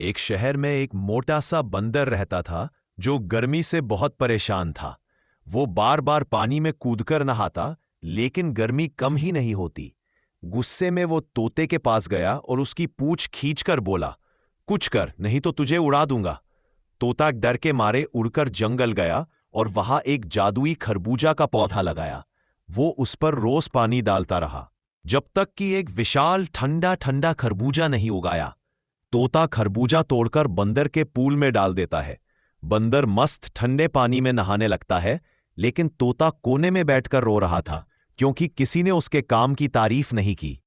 एक शहर में एक मोटा सा बंदर रहता था जो गर्मी से बहुत परेशान था। वो बार बार पानी में कूदकर नहाता, लेकिन गर्मी कम ही नहीं होती। गुस्से में वो तोते के पास गया और उसकी पूंछ खींचकर बोला, कुछ कर, नहीं तो तुझे उड़ा दूंगा। तोता डर के मारे उड़कर जंगल गया और वहां एक जादुई खरबूजा का पौधा लगाया। वो उस पर रोज पानी डालता रहा, जब तक कि एक विशाल ठंडा ठंडा खरबूजा नहीं उगाया। तोता खरबूजा तोड़कर बंदर के पूल में डाल देता है। बंदर मस्त ठंडे पानी में नहाने लगता है, लेकिन तोता कोने में बैठकर रो रहा था, क्योंकि किसी ने उसके काम की तारीफ नहीं की।